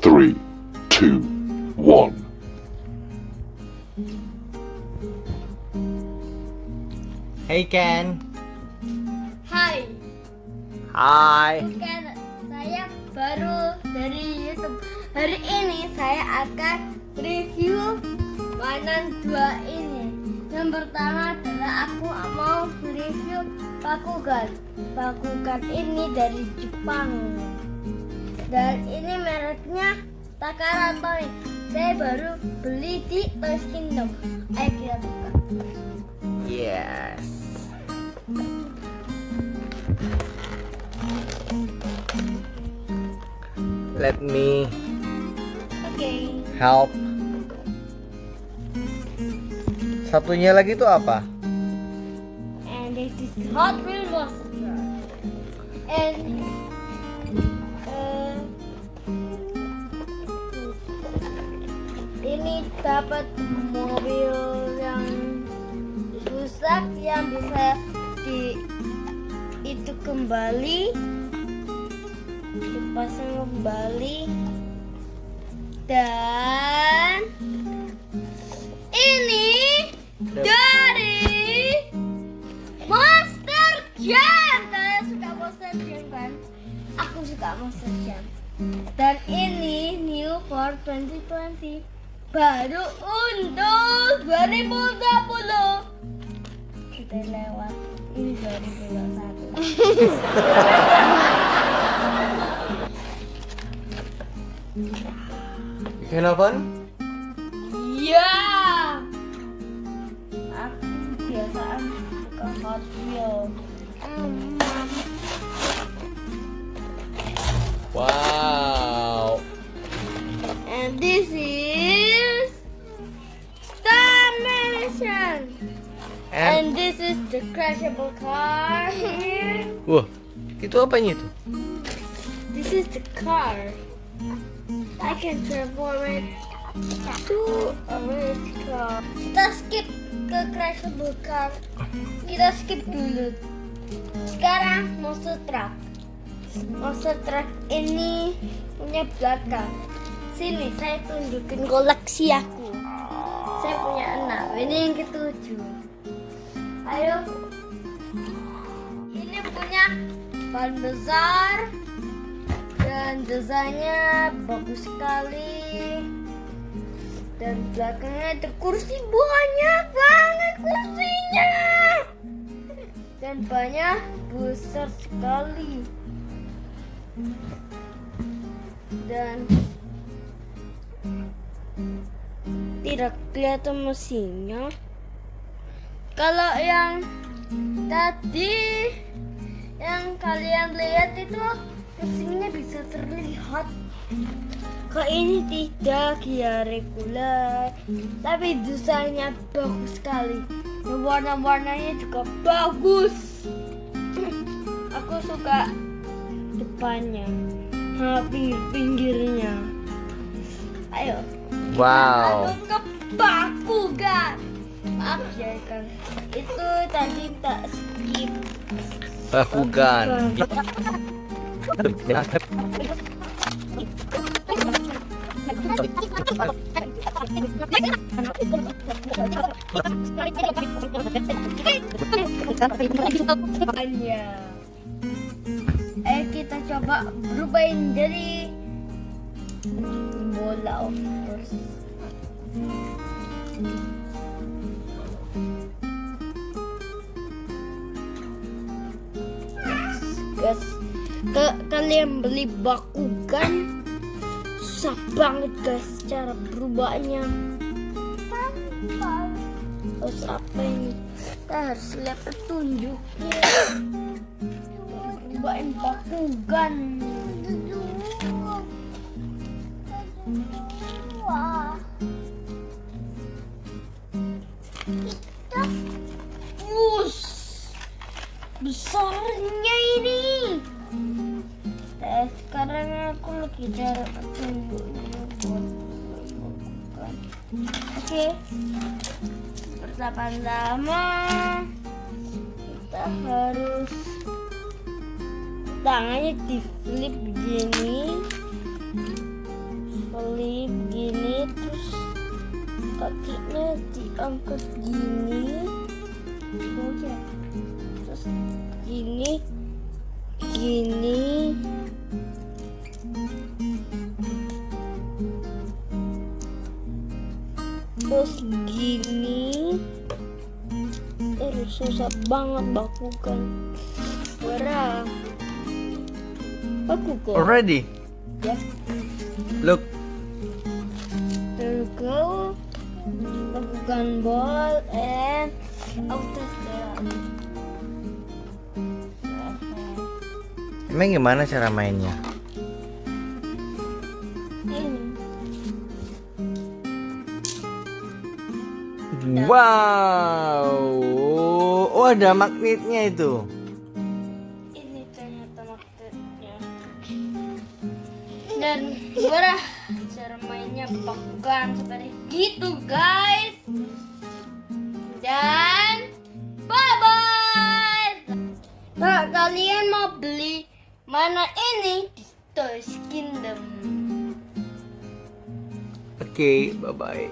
3, 2, 1. Hey Ken. Hai, Hai. Ken. Saya baru dari YouTube. Hari ini saya akan review mainan dua ini. Yang pertama adalah aku mau review BAKUGAN. BAKUGAN ini dari Jepang. Dan ini mereknya Takara Toy. Saya baru beli di ToysKingdom. Ayo kita buka. Yes. Let me Oke. help. Satunya lagi tuh apa? And this is Hot Wheels Monster. And ini dapat mobil yang rusak yang bisa itu kembali, dipasang kembali, dan ini dari Monster Jam. Kalian suka Monster Jam kan? Aku suka Monster Jam. Dan ini new for 2020, baru untuk 2020. Kita lewat ini 2021. You can open? Iya. Aku biasaan suka Hot Wheels. Wow. And this is Star Mission. And this is the crashable car here. Wah, itu apanya itu? This is the car. I can transform it to a race car. Kita skip ke crashable car. Kita skip dulu. Sekarang monster truck. Monster truck ini punya belakang. Sini saya tunjukin koleksi aku. Saya punya 6. Ini yang ketujuh. Ayo. Ini punya ban besar dan desainnya bagus sekali. Dan belakangnya ada kursi, banyak banget kursinya. Dan banyak besar sekali. Dan tidak kelihatan mesinnya. Kalau yang tadi yang kalian lihat itu mesinnya bisa terlihat. Kalau ini tidak, ya reguler, tapi desainnya bagus sekali. Dan warna-warnanya juga bagus. Aku suka depannya, pinggirnya. Ayo. Wow. Lalu ke BAKUGAN. Maaf ya kan, itu tadi tak skip. BAKUGAN. Kita coba berubahin jadi bola, of course. Guys, kalian beli BAKUGAN susah banget guys cara berubahnya. Terus apa ini? Kita harus lihat petunjuknya. Berubahin BAKUGAN. Besarnya ini. Sekarang aku lagi cara petunjuknya buat BAKUGAN. Oke. Pertama-tama kita harus tangannya di flip begini. beli begini, terus kakinya diangkat gini, oh ya, terus gini, gini, terus gini. Terus susah banget bakugan. Wara. Bakugan. Already? Ya. Look. There you go. Bakugan ball and outer there. Emang gimana cara mainnya? Wow. Oh, ada magnetnya itu. Ini ternyata magnetnya. Dan wara, cara mainnya bakugan seperti gitu guys. Dan bye bye. Nah, kalian mau beli mana ini di ToysKingdom? Oke, bye-bye.